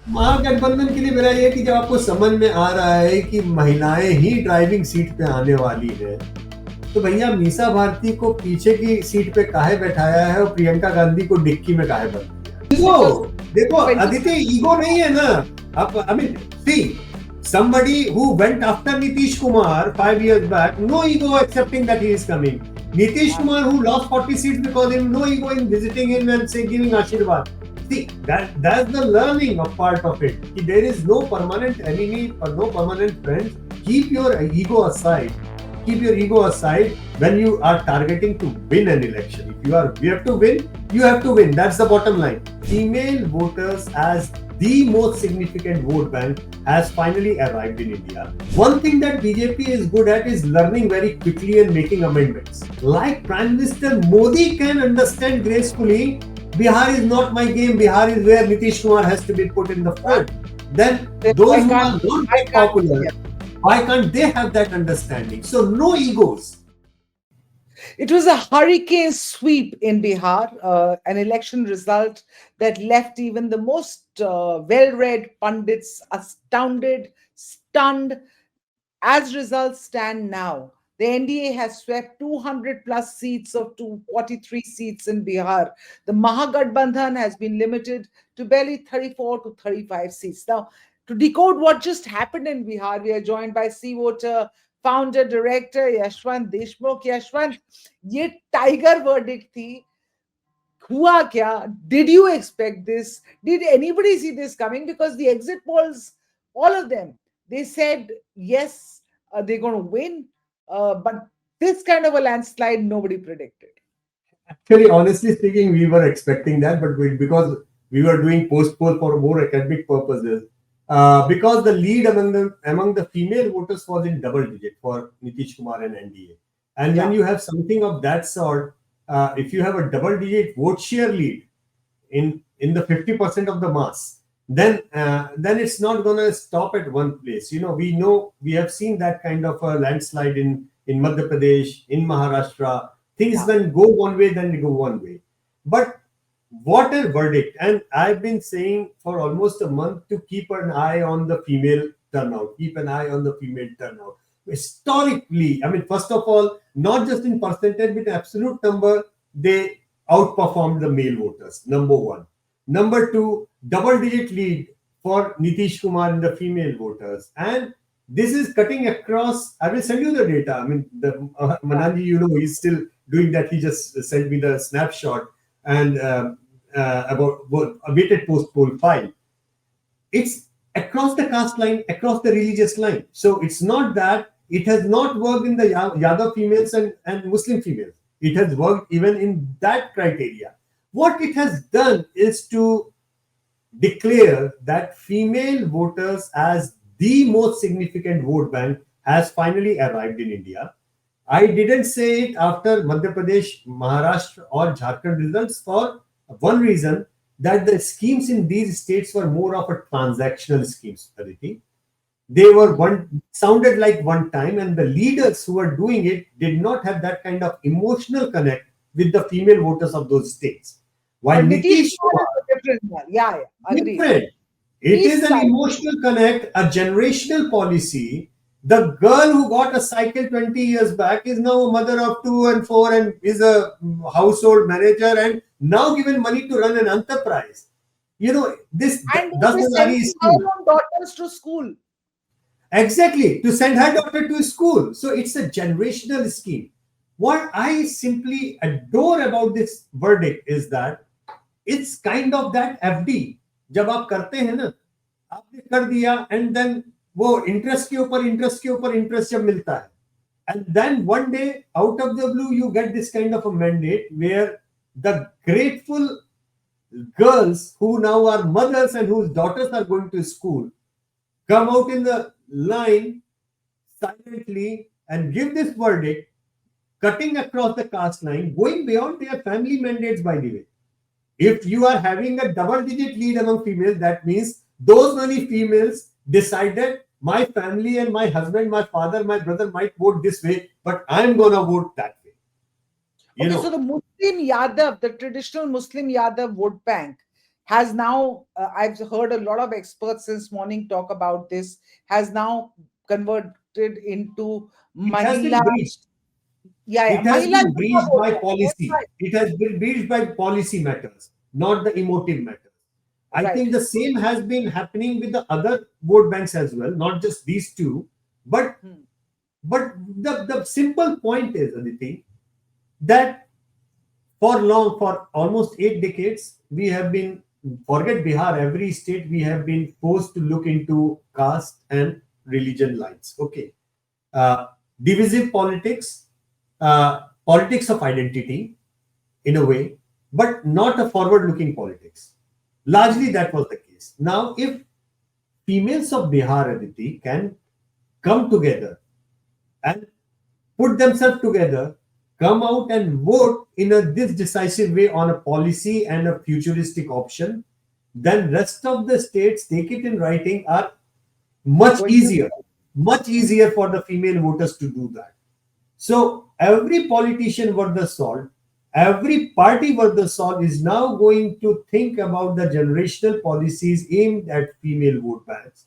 महागठबंधन के लिए मेरा ये है कि जब आपको समझ में आ रहा है कि महिलाएं ही ड्राइविंग सीट पे आने वाली है, तो भैया मीसा भारती को पीछे की सीट पे काहे बैठाया है और प्रियंका गांधी को डिक्की में काहे बंद किया? ईगो, देखो आदित्य, ईगो नहीं है ना। आप I mean see somebody who went after Nitish Kumar 5 years back, no ego accepting that he is coming. Nitish Kumar, who lost 40 seats because of him, no ego in visiting him and say giving Ashirwad. See, that's the learning of part of it. There is no permanent enemy or no permanent friend. Keep your ego aside. Keep your ego aside when you are targeting to win an election. If you have to win, you have to win. That's the bottom line. Female voters as the most significant vote bank has finally arrived in India. One thing that BJP is good at is learning very quickly and making amendments. Like Prime Minister Modi can understand gracefully, Bihar is not my game. Bihar is where Nitish Kumar has to be put in the front. Then those who are not popular, why can't they have that understanding? So no egos. It was a hurricane sweep in Bihar, an election result that left even the most well-read pundits astounded, stunned. As results stand now, the NDA has swept 200 plus seats of 243 seats in Bihar. The Mahagathbandhan has been limited to barely 34 to 35 seats. Now, to decode what just happened in Bihar, we are joined by Sea Voter founder director Yashwant Deshmukh. Yashwant, ये tiger verdict थी, हुआ क्या? Did you expect this? Did anybody see this coming? Because the exit polls, all of them, they said yes, they're going to win, but this kind of a landslide nobody predicted. Actually, honestly speaking, we were expecting that, but because we were doing post poll for more academic purposes, because the lead among the female voters was in double digit for Nitish Kumar and NDA, and when you have something of that sort, if you have a double digit vote share lead in the 50% of the mass, then it's not going to stop at one place. We have seen that kind of a landslide in Madhya Pradesh, in Maharashtra. Things then go one way, then they go one way. But what a verdict. And I've been saying for almost a month to keep an eye on the female turnout. Keep an eye on the female turnout. Historically, I mean, first of all, not just in percentage, but in absolute number, they outperformed the male voters, number one. Number two, double-digit lead for Nitish Kumar in the female voters. And this is cutting across. I will send you the data. I mean, Mananji, he's still doing that. He just sent me the snapshot and about a weighted post poll file. It's across the caste line, across the religious line. So it's not that it has not worked in the Yadav females and Muslim females. It has worked even in that criteria. What it has done is to declare that female voters as the most significant vote bank has finally arrived in India. I didn't say it after Madhya Pradesh, Maharashtra, or Jharkhand results for one reason, that the schemes in these states were more of a transactional schemes. They were sounded like one time, and the leaders who were doing it did not have that kind of emotional connect with the female voters of those states. While Nitish Kumar, Agreed. Different. It is an emotional connect, a generational policy. The girl who got a cycle 20 years back is now a mother of 2 and 4 and is a household manager and now given money to run an enterprise. This doesn't send her own daughters to school. Exactly, to send her daughter to school. So it's a generational scheme. What I simply adore about this verdict is that it's kind of that FD. जब आप करते हैं ना, आपने कर दिया and then वो interest के ऊपर interest जब मिलता है, and then one day out of the blue you get this kind of a mandate where the grateful girls who now are mothers and whose daughters are going to school come out in the line silently and give this verdict, cutting across the caste line, going beyond their family mandates, by the way. If you are having a double-digit lead among females, that means those many females decided my family and my husband, my father, my brother might vote this way, but I'm going to vote that way. So the Muslim Yadav, the traditional Muslim Yadav vote bank, has now, I've heard a lot of experts since morning talk about this, has now converted into It has Mahila. been breached. Yeah, yeah. It has Mahila been Yuva breached vote by bank. That's policy. right. It has been breached by policy matters, not the emotive matters. I Right. think the same has been happening with the other vote banks as well, not just these two. But Hmm. the simple point is, Aditi, that for almost 8 decades, we have been, forget Bihar, every state we have been forced to look into caste and religion lines. Okay. Uh, Divisive politics, politics of identity in a way, but not a forward looking politics. Largely that was the case. Now, if females of Bihar, Aditi, can come together and put themselves together, come out and vote in this decisive way on a policy and a futuristic option, then rest of the states take it in writing are much Going to easier, much easier for the female voters to do that. So every politician worth the salt, every party worth the salt is now going to think about the generational policies aimed at female vote banks.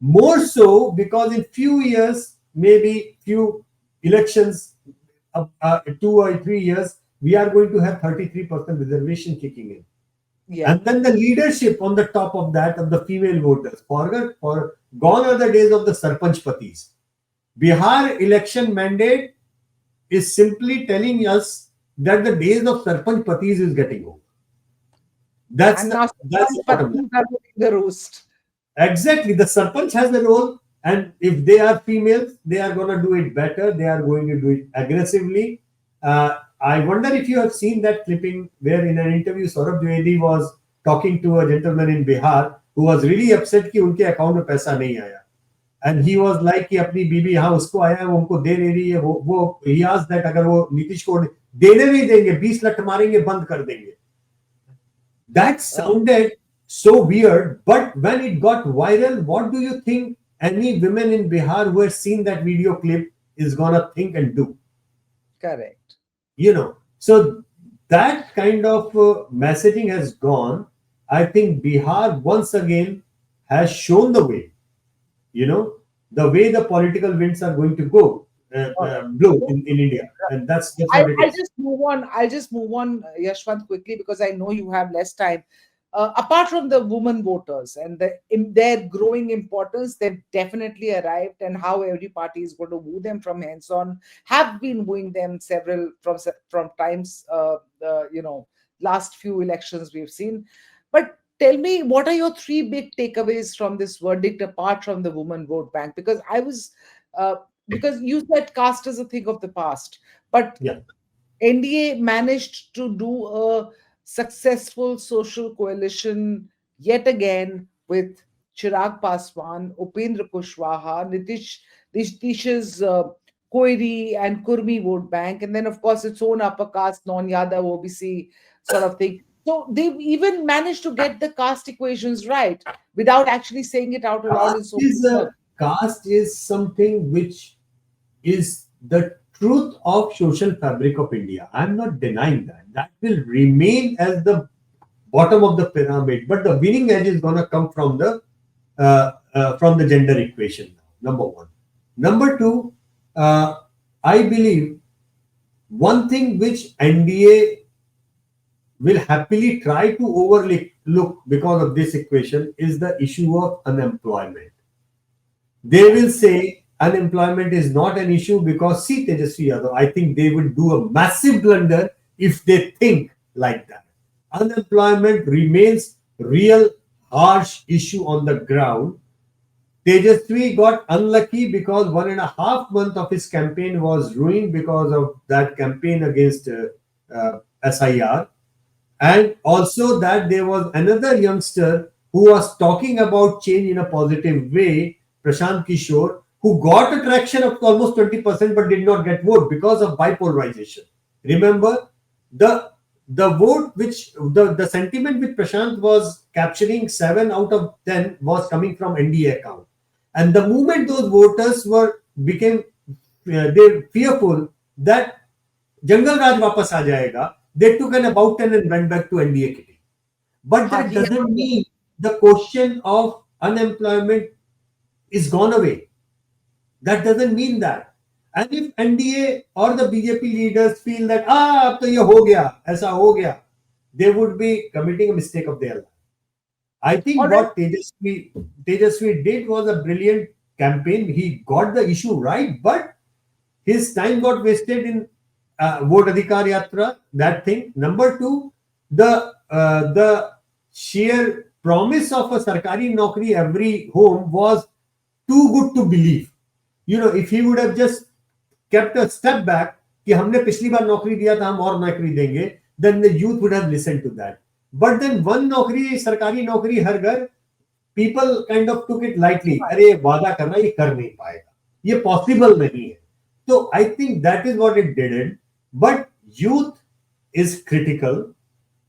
More so because in few years, maybe few elections, 2 or 3 years, we are going to have 33% reservation kicking in. yeah. And then the leadership on the top of that of the female voters. For gone are the days of the Sarpanch Patis. Bihar election mandate is simply telling us that the days of Sarpanch Patis is getting over. That's And the now that's the bottom line. Patnis are winning the roost. Exactly. The Sarpanch has a role, and if they are females, they are going to do it better. They are going to do it aggressively. I wonder if you have seen that clipping where in an interview, Saurabh Dwivedi was talking to a gentleman in Bihar who was really upset कि उनके account में पैसा नहीं आया. And he was like कि अपनी बीबी यहाँ उसको आया है वो हमको दे नहीं रही है वो he asked that अगर वो नीतीश को देने नहीं देंगे 20 लठ मारेंगे बंद कर देंगे. That sounded so weird, but when it got viral, what do you think any women in Bihar who has seen that video clip is gonna think and do? Correct. So that kind of messaging has gone. I think Bihar once again has shown the way, the way the political winds are going to go blow in India, and that's what it I'll is. just move on. I'll just move on, Yashwant, quickly because I know you have less time. Apart from the women voters and in their growing importance, they've definitely arrived, and how every party is going to woo them from hence on, have been wooing them several from times. Last few elections we've seen. But tell me, what are your three big takeaways from this verdict apart from the women vote bank? Because uh, because you said caste is a thing of the past, but Yeah. NDA managed to do a successful social coalition yet again with Chirag Paswan, Upendra Kushwaha, Nitish's Koiri and Kurmi vote bank, and then of course its own upper caste, non-Yadav OBC sort of thing. So they've even managed to get the caste equations right without actually saying it out aloud in Caste so is many words. caste is something which is the truth of social fabric of India. I'm not denying that. That will remain as the bottom of the pyramid, but the winning edge is gonna come from the gender equation. Number one. Number two, I believe one thing which NDA will happily try to overlook because of this equation is the issue of unemployment. They will say unemployment is not an issue because see Tejashwi Yadav, I think they will do a massive blunder if they think like that. Unemployment remains real harsh issue on the ground. Tejashwi got unlucky because 1.5 months of his campaign was ruined because of that campaign against SIR. And also that there was another youngster who was talking about change in a positive way, Prashant Kishore, who got a traction of almost 20% but did not get vote because of bipolarization. Remember, the vote which the sentiment which Prashant was capturing 7 out of 10 was coming from NDA account. And the moment those voters became they fearful that Jungle Raj वापस आ जाएगा, they took an about 10 and went back to NDA kitty. But that doesn't mean the question of unemployment is gone away. That doesn't mean that. And if NDA or the BJP leaders feel that ab to ye ho gaya, aisa ho gaya, they would be committing a mistake of their life. I think what Tejashwi did was a brilliant campaign. He got the issue right, but his time got wasted in Vote Adhikar Yatra, that thing. Number two, the sheer promise of a sarkari naukri every home was too good to believe. If he would have just kept a step back, कि हमने पिछली बार नौकरी दिया था हम और नौकरी देंगे, then the youth would have listened to that. But then one नौकरी, सरकारी नौकरी हर घर, people kind of took it lightly. अरे वादा करना ये कर नहीं पाएगा, ये possible नहीं है. So I think that is what it didn't. But youth is critical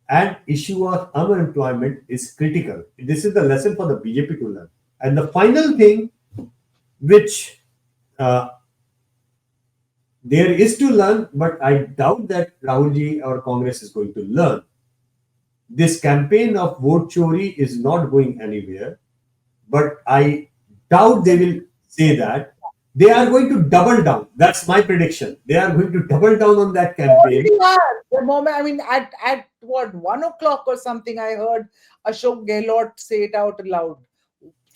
and issue of unemployment is critical. This is the lesson for the BJP to learn. And the final thing which there is to learn, but I doubt that Rahulji or Congress is going to learn. This campaign of vote chori is not going anywhere, but I doubt they will say that. They are going to double down. That's my prediction. They are going to double down on that campaign. The moment, I mean, at what, 1 o'clock or something, I heard Ashok Gehlot say it out loud.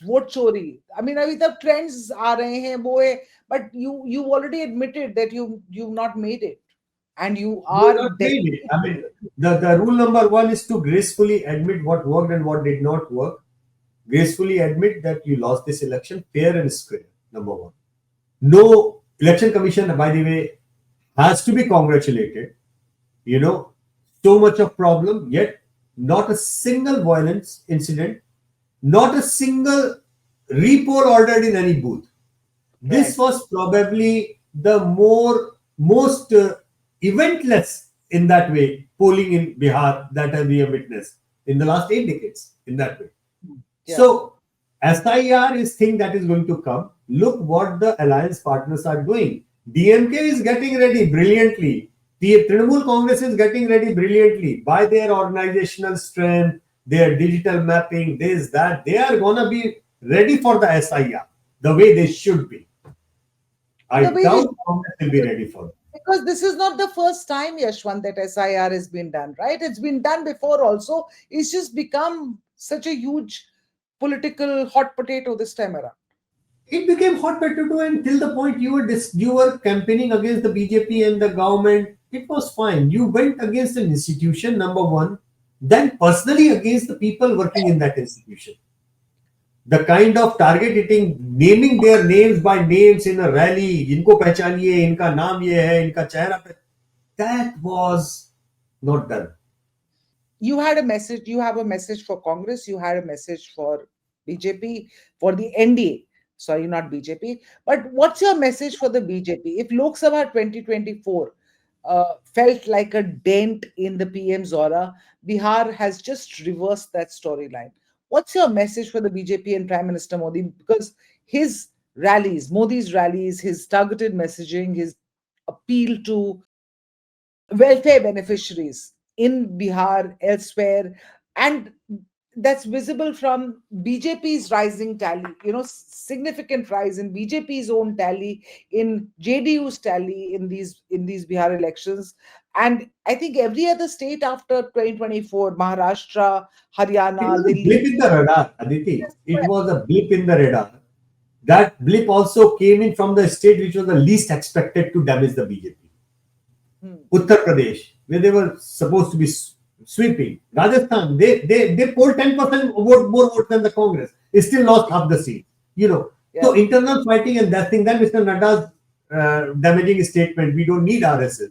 Vote chori. I mean, the trends are but you already admitted that you've not made it. And you are not made it. I mean, the rule number one is to gracefully admit what worked and what did not work. Gracefully admit that you lost this election fair and square, number one. No, election commission, by the way, has to be congratulated. So much of problem, yet not a single violence incident, not a single repoll ordered in any booth. This was probably the most eventless in that way polling in Bihar that we have witnessed in the last 8 decades in that way. Yeah. So SIR is thing that is going to come. Look what the alliance partners are doing. DMK is getting ready brilliantly. The Trinamool Congress is getting ready brilliantly by their organizational strength, their digital mapping, this, that. They are going to be ready for the SIR the way they should be. I doubt Congress will be ready for it. Because this is not the first time, Yashwant, that SIR has been done, right? It's been done before also. It's just become such a huge political hot potato this time around. It became hot potato until the point you were campaigning against the BJP and the government. It was fine. You went against an institution, number one, then personally against the people working in that institution. The kind of target hitting, naming their names by names in a rally, इनको पहचानिए, इनका नाम ये है, इनका चेहरा पे, that was not done. You had a message. You have a message for Congress. You had a message for BJP, for the NDA. Sorry, not BJP. But what's your message for the BJP? If Lok Sabha 2024 felt like a dent in the PM's aura, Bihar has just reversed that storyline. What's your message for the BJP and Prime Minister Modi? Because his rallies, Modi's rallies, his targeted messaging, his appeal to welfare beneficiaries in Bihar, elsewhere, and that's visible from BJP's rising tally, significant rise in BJP's own tally, in JDU's tally in these Bihar elections. And I think every other state after 2024, Maharashtra, Haryana, Delhi. Blip in the radar, Aditi. It was a blip in the radar. That blip also came in from the state which was the least expected to damage the BJP. Uttar Pradesh, where they were supposed to be sweeping. Rajasthan, they polled 10% more votes than the Congress. They still lost half the seat. So internal fighting and that thing. Then Mr. Nadda's damaging statement, we don't need RSS.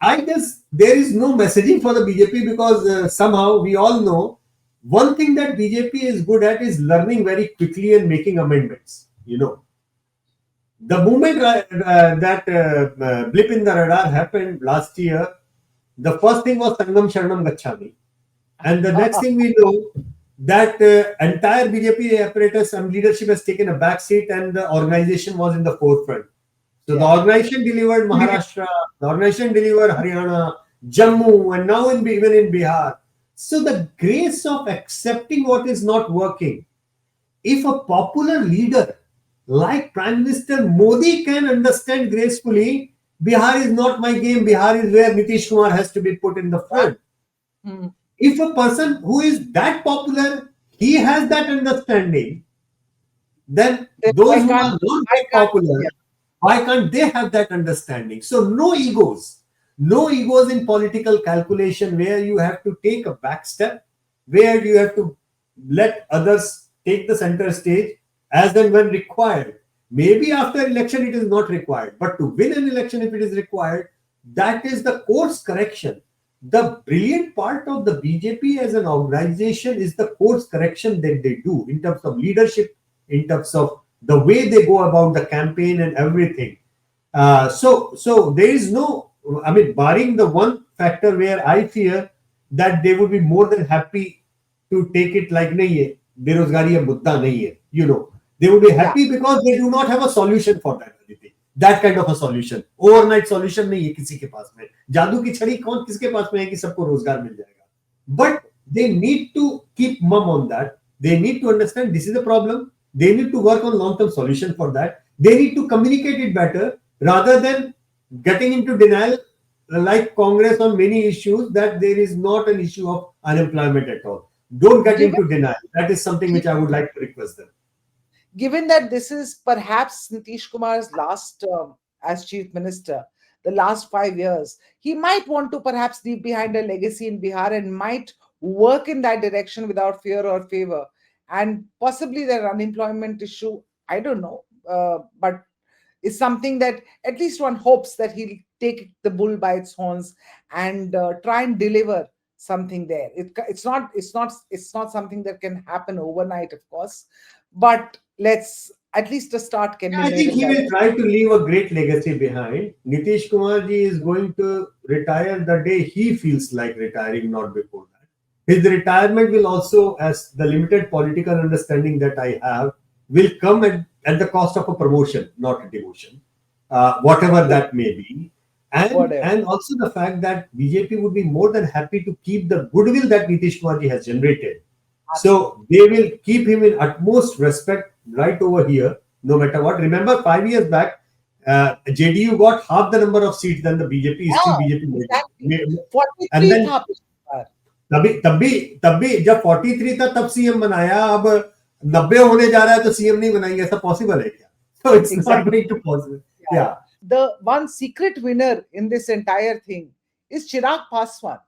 I guess there is no messaging for the BJP because somehow we all know one thing that BJP is good at is learning very quickly and making amendments. The moment that blip in the radar happened last year, the first thing was Sangam Sharanam Gacchami. And the next thing we know that entire BJP apparatus and leadership has taken a back seat and the organization was in the forefront. So the organization delivered Maharashtra, the organization delivered Haryana, Jammu, and now even in Bihar. So the grace of accepting what is not working. If a popular leader like Prime Minister Modi can understand gracefully, Bihar is not my game, Bihar is where Nitish Kumar has to be put in the front. Hmm. If a person who is that popular, he has that understanding, then Then those who are not I that can't, popular, yeah. why can't they have that understanding? So no egos in political calculation where you have to take a back step, where you have to let others take the center stage as and when required. Maybe after election it is not required, but to win an election if it is required, that is the course correction. The brilliant part of the BJP as an organization is the course correction that they do in terms of leadership, in terms of the way they go about the campaign and everything. So there is no, I mean, barring the one factor where I fear that they would be more than happy to take it like nahi hai, बेरोजगारी अब मुद्दा नहीं है, they would be Yeah. happy because they do not have a solution for that. That kind of a solution, overnight solution नहीं है किसी के पास में, जादू की छड़ी कौन किसके पास में है कि सबको रोजगार मिल जाएगा. But they need to keep mum on that. They need to understand this is the problem. They need to work on long-term solution for that. They need to communicate it better rather than getting into denial like Congress on many issues that there is not an issue of unemployment at all. Don't get Given, into denial. That is something which I would like to request them. given that this is perhaps Nitish Kumar's last term as chief minister, the last 5 years, he might want to perhaps leave behind a legacy in Bihar and might work in that direction without fear or favor. And possibly their unemployment issue, I don't know, but is something that at least one hopes that he'll take the bull by its horns and try and deliver something there. It's not something that can happen overnight, of course, but let's at least a start can be I made think in he that. will try to leave a great legacy behind. Nitish Kumar ji is going to retire the day he feels like retiring, not before that. His retirement will also, as the limited political understanding that I have, will come at the cost of a promotion, not a demotion, whatever that may be. Whatever. And also the fact that BJP would be more than happy to keep the goodwill that Nitish Kumar ji has generated. So they will keep him in utmost respect right over here, no matter what. Remember, 5 years back, JDU got half the number of seats than the BJP. Still BJP Exactly. and 43 then था पिछली बार. तभी जब 43 था तब CM बनाया. अब 90 होने जा रहा है तो सीएम नहीं बनाएंगे, ऐसा पॉसिबल है क्या? So it's not going to possible. Yeah. The one secret winner in this entire thing is Chirag Paswan.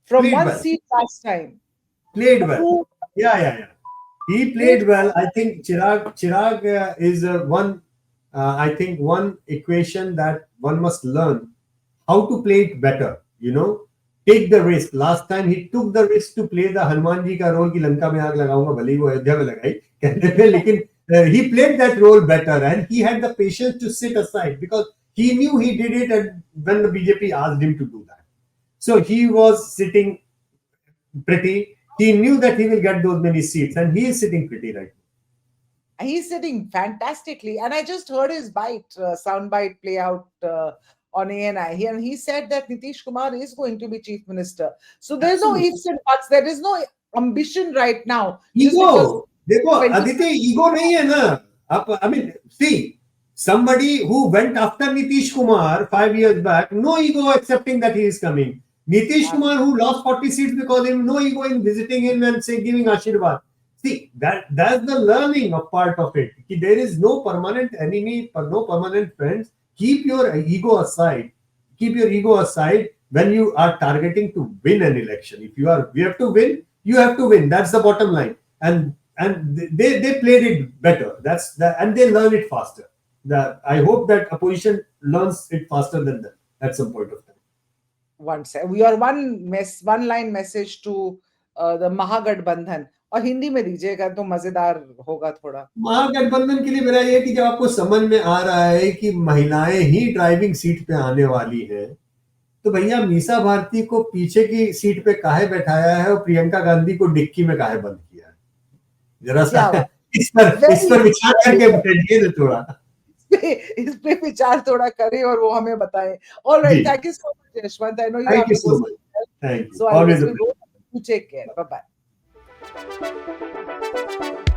From Played one well. seat last time. Played well. Yeah. He played well. I think Chirag is I think one equation that one must learn how to play it better. Take the risk. Last time he took the risk to play the Hanuman ji ka role ki Lanka mein aag lagaunga, bhale hi wo Ayodhya mein lagai कहने पे, लेकिन he played that role better and he had the patience to sit aside because he knew he did it and when the BJP asked him to do that. So he was sitting pretty. He knew that he will get those many seats and he is sitting pretty right now. He's sitting fantastically. And I just heard his sound bite play out on ANI. And he said that Nitish Kumar is going to be chief minister. So there's no ifs and buts. There is no ambition right now. Ego. देखो Aditya, ego नहीं है ना. I mean, see, somebody who went after Nitish Kumar 5 years back, no ego accepting that he is coming. Nitish Kumar, who lost 40 seats because him, no ego in visiting him and say giving Ashirwad. See, that's the learning of part of it. There is no permanent enemy, no permanent friends. Keep your ego aside. Keep your ego aside when you are targeting to win an election. If you have to win, you have to win. That's the bottom line. And they played it better. And they learn it faster. I hope that opposition learns it faster than them at some point of time. We are one line message to the Mahagathbandhan. और हिंदी में दीजिएगा तो मजेदार होगा थोड़ा. महागठबंधन के लिए मेरा ये कि जब आपको समझ में आ रहा है कि महिलाएं ही ड्राइविंग सीट पे आने वाली है, तो भैया मीसा भारती को पीछे की सीट पे काहे बैठाया है और प्रियंका गांधी को डिक्की में काहे बंद किया है? जरा सा इस पर विचार करके बैठिए ना थोड़ा. इस पे विचार थोड़ा करें और वो हमें बताएं. All right, thank you so much, Yashwant. I know you have to go. Thank you. So Always I will go. You take care. Bye bye.